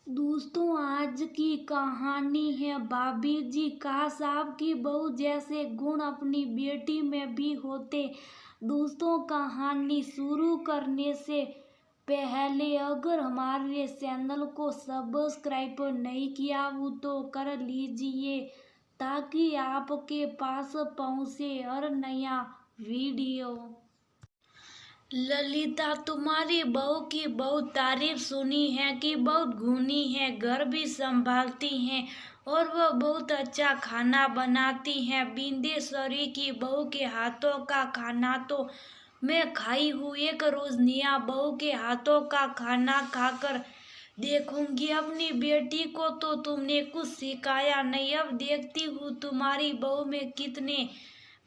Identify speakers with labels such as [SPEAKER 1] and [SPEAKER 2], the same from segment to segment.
[SPEAKER 1] दोस्तों, आज की कहानी है भाभी जी। काश आपकी बहू जैसे गुण अपनी बेटी में भी होते। दोस्तों, कहानी शुरू करने से पहले अगर हमारे चैनल को सब्सक्राइब नहीं किया हो तो कर लीजिए, ताकि आपके पास पहुंचे हर नया वीडियो। ललिता, तुम्हारी बहू की बहुत तारीफ सुनी है कि बहुत गुणी है, घर भी संभालती हैं और वह बहुत अच्छा खाना बनाती हैं। बिंदेश्वरी की बहू के हाथों का खाना तो मैं खाई हूँ। एक रोज निया बहू के हाथों का खाना खाकर देखूंगी। अपनी बेटी को तो तुमने कुछ सिखाया नहीं, अब देखती हूँ तुम्हारी बहू में कितने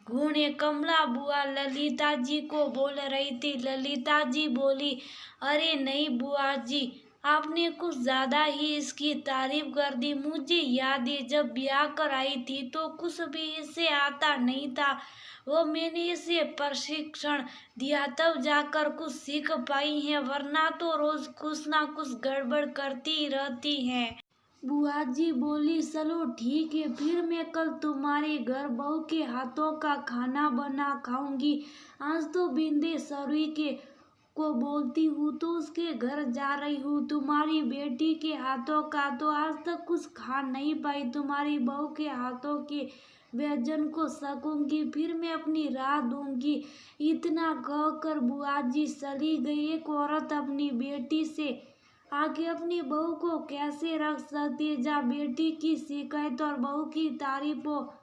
[SPEAKER 1] गुण है। कमला बुआ ललिता जी को बोल रही थी। ललिता जी बोली, अरे नहीं बुआ जी, आपने कुछ ज्यादा ही इसकी तारीफ कर दी। मुझे याद है जब ब्याह कर आई थी तो कुछ भी इसे आता नहीं था। वो मैंने इसे प्रशिक्षण दिया तब जाकर कुछ सीख पाई है, वरना तो रोज कुछ ना कुछ गड़बड़ करती रहती है। बुआ जी बोली, चलो ठीक है, फिर मैं कल तुम्हारे घर बहू के हाथों का खाना बना खाऊंगी। आज तो बिंदेश्वरी के को बोलती हूँ तो उसके घर जा रही हूँ। तुम्हारी बेटी के हाथों का तो आज तक कुछ खा नहीं पाई, तुम्हारी बहू के हाथों के व्यंजन को सकूंगी, फिर मैं अपनी राह दूंगी। इतना कहकर बुआ जी चली गई। एक औरत अपनी बेटी से आगे अपनी बहू को कैसे रख सकती है? जहाँ बेटी की शिकायत और बहू की तारीफ हो,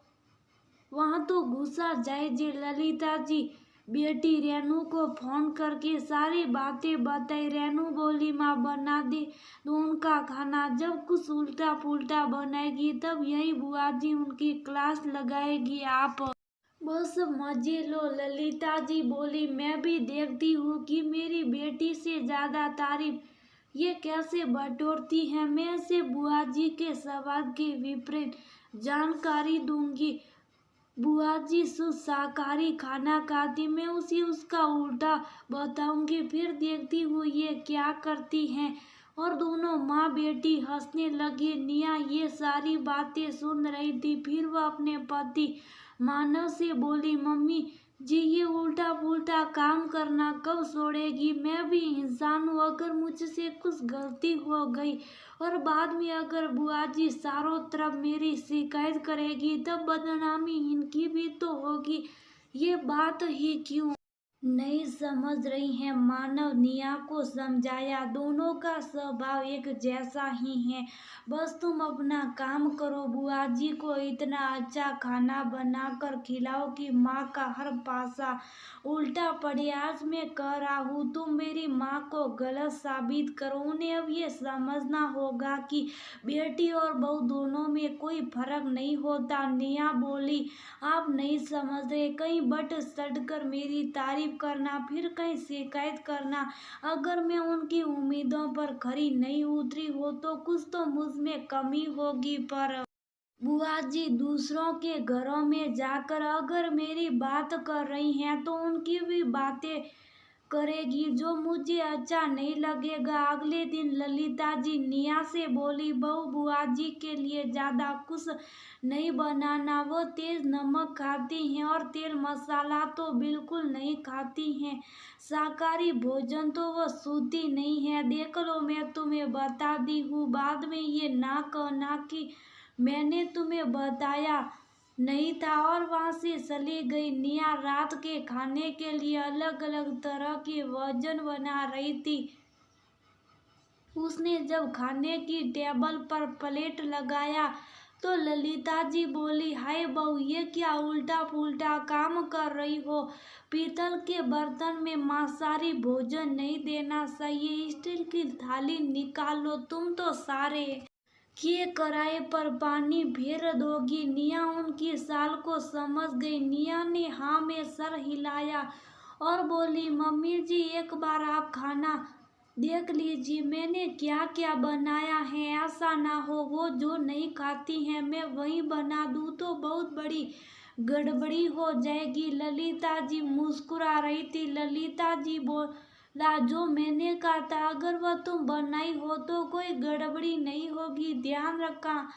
[SPEAKER 1] वहां तो गुस्सा जायज है। ललिता जी बेटी रेनू को फोन करके सारी बातें बताई। रेनू बोली, माँ बना दे तो उनका खाना, जब कुछ उल्टा पुल्टा बनाएगी तब यही बुआ जी उनकी क्लास लगाएगी, आप बस मजे लो। ललिता जी बोली, मैं भी देखती हूँ कि मेरी बेटी से ज्यादा तारीफ ये कैसे बटोरती है। मैं इसे बुआ जी के सवाल के विपरीत जानकारी दूंगी। बुआ जी शुद्ध शाकाहारी खाना खाती, मैं उसी उसका उल्टा बताऊंगी, फिर देखती हूँ ये क्या करती हैं। और दोनों माँ बेटी हंसने लगी। निया ये सारी बातें सुन रही थी। फिर वह अपने पति मानव से बोली, मम्मी जी ये उल्टा पुल्टा काम करना कब छोड़ेगी? मैं भी इंसान हूँ, अगर मुझसे कुछ गलती हो गई और बाद में अगर बुआ जी चारों तरफ मेरी शिकायत करेगी तब बदनामी इनकी भी तो होगी। ये बात ही क्यों नहीं समझ रही हैं? मानव निया को समझाया, दोनों का स्वभाव एक जैसा ही है, बस तुम अपना काम करो। बुआ जी को इतना अच्छा खाना बनाकर खिलाओ कि माँ का हर पासा उल्टा पड़े। आज मैं कह रहा हूँ तुम मेरी माँ को गलत साबित करो। उन्हें अब ये समझना होगा कि बेटी और बहू दोनों में कोई फर्क नहीं होता। निया बोली, आप नहीं समझ रहे, कहीं बट सट कर मेरी तारीफ करना, फिर कहीं शिकायत करना। अगर मैं उनकी उम्मीदों पर खरी नहीं उतरी हो तो कुछ तो मुझ में कमी होगी। पर बुआ जी दूसरों के घरों में जाकर अगर मेरी बात कर रही हैं तो उनकी भी बातें करेगी, जो मुझे अच्छा नहीं लगेगा। अगले दिन ललिता जी निया से बोली, बहू बुआ जी के लिए ज्यादा कुछ नहीं बनाना, वो तेज नमक खाती हैं और तेल मसाला तो बिल्कुल नहीं खाती हैं। शाकाहारी भोजन तो वो सूती नहीं है। देख लो, मैं तुम्हें बता दी हूँ, बाद में ये ना कहना कि मैंने तुम्हें बताया नहीं था। और वहां से चली गई। निया रात के खाने के लिए अलग अलग तरह के व्यंजन बना रही थी। उसने जब खाने की टेबल पर प्लेट लगाया तो ललिता जी बोली, हाय बहू ये क्या उल्टा पुल्टा काम कर रही हो? पीतल के बर्तन में मांसाहारी भोजन नहीं देना चाहिए, स्टील की थाली निकालो। तुम तो सारे के कराए पर पानी फेर दोगी। निया उनकी साल को समझ गई। निया ने हाँ में सर हिलाया और बोली, मम्मी जी एक बार आप खाना देख लीजिए, मैंने क्या क्या बनाया है। ऐसा ना हो वो जो नहीं खाती हैं मैं वही बना दूँ तो बहुत बड़ी गड़बड़ी हो जाएगी। ललिता जी मुस्कुरा रही थी। ललिता जी ला जो मैंने कहा था, अगर वह तुम बनाई हो तो कोई गड़बड़ी नहीं होगी, ध्यान रखना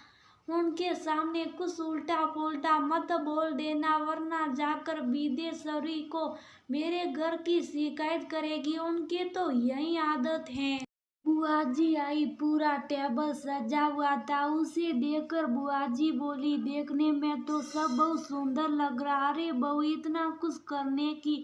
[SPEAKER 1] उनके सामने कुछ उल्टा पुल्टा मत बोल देना, वरना जाकर बिदेश्वरी को मेरे घर की शिकायत करेगी, उनकी तो यही आदत है। बुआ जी आई, पूरा टेबल सजा हुआ था, उसे देखकर बुआ जी बोली, देखने में तो सब बहुत सुंदर लग रहा, अरे बहू इतना कुछ करने की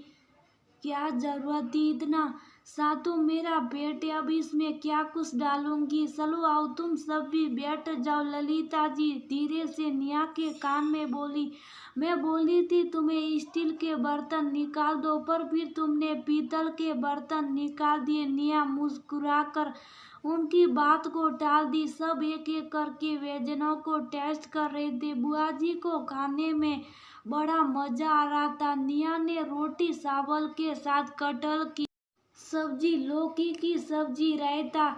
[SPEAKER 1] क्या जरूरत थी, इतना सा तो मेरा पेट है, अब इसमें क्या कुछ डालूंगी, चलो आओ तुम सब भी बैठ जाओ। ललिता जी धीरे से नेहा के कान में बोली, मैं बोली थी तुम्हें स्टील के बर्तन निकाल दो, पर फिर तुमने पीतल के बर्तन निकाल दिए। नेहा मुस्कुराकर उनकी बात को टाल दी। सब एक एक करके व्यंजनों को टेस्ट कर रहे थे। बुआ जी को खाने में बड़ा मजा आ रहा था। नेहा ने रोटी चावल के साथ कटहल की सब्जी, लौकी की सब्जी, रायता,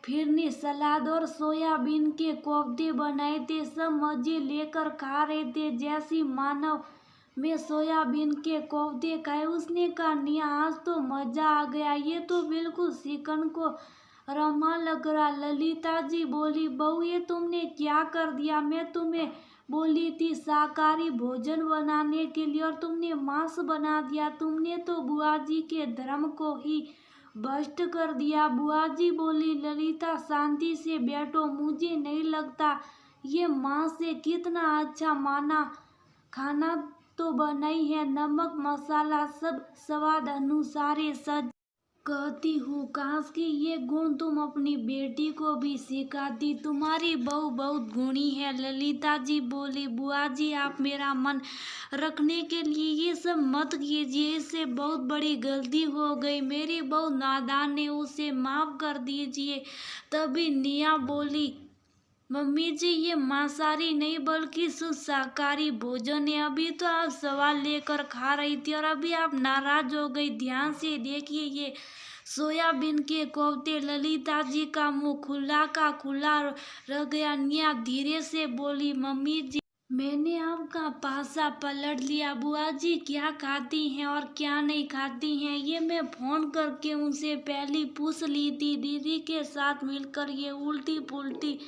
[SPEAKER 1] फिरनी, सलाद और सोयाबीन के कोफ्ते बनाए थे। सब मजे लेकर खा रहे थे, जैसी मानव में सोयाबीन के कोफ्ते खाए। उसने कहा, नेहा आज तो मजा आ गया, ये तो बिल्कुल चिकन को रमा लग रहा। ललिता जी बोली, बहू ये तुमने क्या कर दिया, मैं तुम्हें बोली थी शाकाहारी भोजन बनाने के लिए और तुमने मांस बना दिया, तुमने तो बुआ जी के धर्म को ही भ्रष्ट कर दिया। बुआ जी बोली, ललिता शांति से बैठो, मुझे नहीं लगता ये मांस से कितना अच्छा माना खाना तो बनाई है, नमक मसाला सब स्वाद अनुसार सज कहती हूँ, काश कि ये गुण तुम अपनी बेटी को भी सिखाती, तुम्हारी बहू बहुत गुणी है। ललिता जी बोली, बुआ जी आप मेरा मन रखने के लिए ये सब मत कीजिए, इससे बहुत बड़ी गलती हो गई, मेरी बहू नादान है, उसे माफ कर दीजिए। तभी नेहा बोली, मम्मी जी ये मांसाहारी नहीं बल्कि शुद्ध शाकाहारी भोजन है, अभी तो आप सवाल लेकर खा रही थी और अभी आप नाराज हो गई, ध्यान से देखिए ये सोयाबीन के कोफ्ते। ललिता जी का मुंह खुला का खुला रह गया। नेहा धीरे से बोली, मम्मी जी मैंने आपका पासा पलट लिया, बुआ जी क्या खाती हैं और क्या नहीं खाती हैं ये मैं फोन करके उनसे पहले पूछ ली थी। दीदी के साथ मिलकर ये उल्टी पुल्टी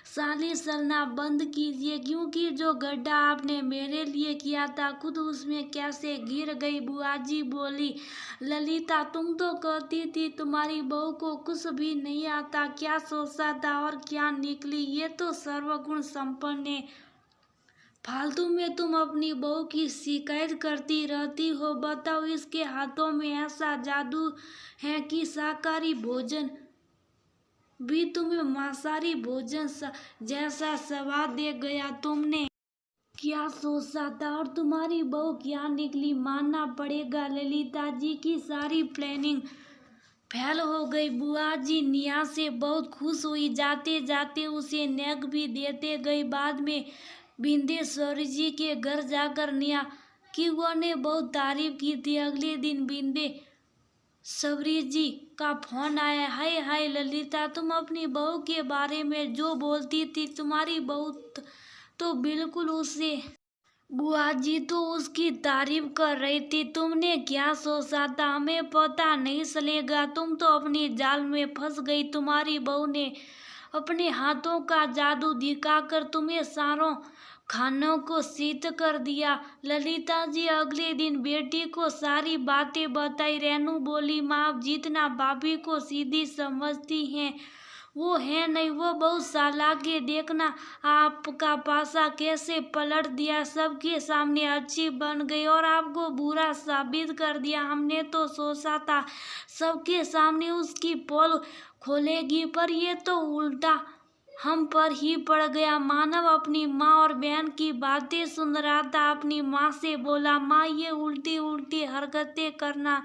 [SPEAKER 1] साली चलना बंद कीजिए, क्योंकि जो गड्ढा आपने मेरे लिए किया था खुद उसमें कैसे गिर गई। बुआ जी बोली, ललिता तुम तो कहती थी तुम्हारी बहू को कुछ भी नहीं आता, क्या सोचा था और क्या निकली, ये तो सर्वगुण संपन्न है, फालतू में तुम अपनी बहू की शिकायत करती रहती हो। बताओ इसके हाथों में ऐसा जादू है कि शाकाहारी भोजन भी तुम्हें मांसाहारी भोजन जैसा स्वाद दे गया। तुमने क्या सोचा था और तुम्हारी बहू क्या निकली, मानना पड़ेगा ललिता जी की सारी प्लानिंग फेल हो गई। बुआ जी नेहा से बहुत खुश हुई, जाते जाते उसे नेक भी देते गई। बाद में बिंदेश्वरी जी के घर जाकर नेहा की वो ने बहुत तारीफ की थी। अगले दिन बिंदेश्वरी जी का फोन आया, हाय हाय ललिता तुम अपनी बहू के बारे में जो बोलती थी, तुम्हारी बहू तो बिल्कुल उसे बुआ जी तो उसकी तारीफ कर रही थी, तुमने क्या सोचा था, हमें पता नहीं चलेगा, तुम तो अपनी जाल में फंस गई। तुम्हारी बहू ने अपने हाथों का जादू दिखाकर तुम्हें सारों खानों को शीत कर दिया। ललिता जी अगले दिन बेटी को सारी बातें बताई। रेनू बोली, माँ आप जितना भाभी को सीधी समझती हैं वो है नहीं, वो बहुत चालाक है, देखना आपका पासा कैसे पलट दिया, सबके सामने अच्छी बन गई और आपको बुरा साबित कर दिया। हमने तो सोचा था सबके सामने उसकी पोल खोलेगी, पर ये तो उल्टा हम पर ही पड़ गया। मानव अपनी माँ और बहन की बातें सुन रहा था। अपनी माँ से बोला, माँ ये उल्टी उल्टी हरकतें करना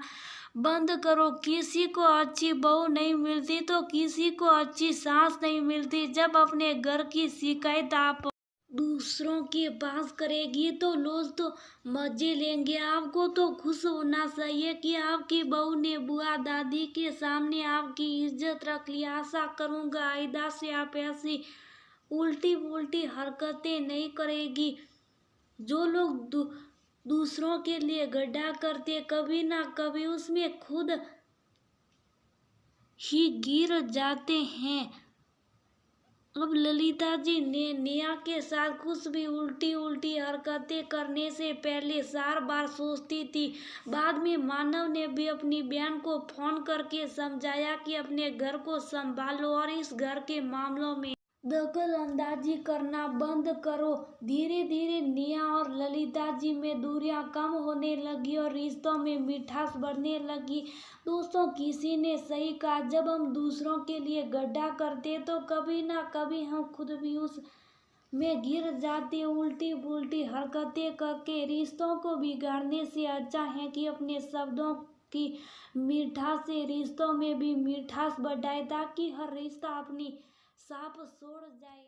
[SPEAKER 1] बंद करो, किसी को अच्छी बहू नहीं मिलती तो किसी को अच्छी सास नहीं मिलती। जब अपने घर की शिकायत आप दूसरों के पास करेगी तो लोग तो मजे लेंगे। आपको तो खुश होना चाहिए कि आपकी बहू ने बुआ दादी के सामने आपकी इज्जत रख ली। आशा करूंगा आइंदा से आप ऐसी उल्टी पुल्टी हरकतें नहीं करेगी। जो लोग दूसरों के लिए गड्ढा करते कभी ना कभी उसमें खुद ही गिर जाते हैं। अब ललिता जी ने नेहा के साथ कुछ भी उल्टी उल्टी हरकतें करने से पहले 4 बार सोचती थी। बाद में मानव ने भी अपनी बहन को फोन करके समझाया कि अपने घर को संभालो और इस घर के मामलों में दखल अंदाजी करना बंद करो। धीरे धीरे नेहा और ललिता जी में दूरियां कम होने लगी और रिश्तों में मिठास बढ़ने लगी। दोस्तों, किसी ने सही कहा, जब हम दूसरों के लिए गड्ढा करते तो कभी ना कभी हम खुद भी उस में गिर जाते। उल्टी पुल्टी हरकतें करके रिश्तों को बिगाड़ने से अच्छा है कि अपने शब्दों की मिठास से रिश्तों में भी मिठास बढ़ाए, ताकि हर रिश्ता अपनी साफ छोड़ जाए।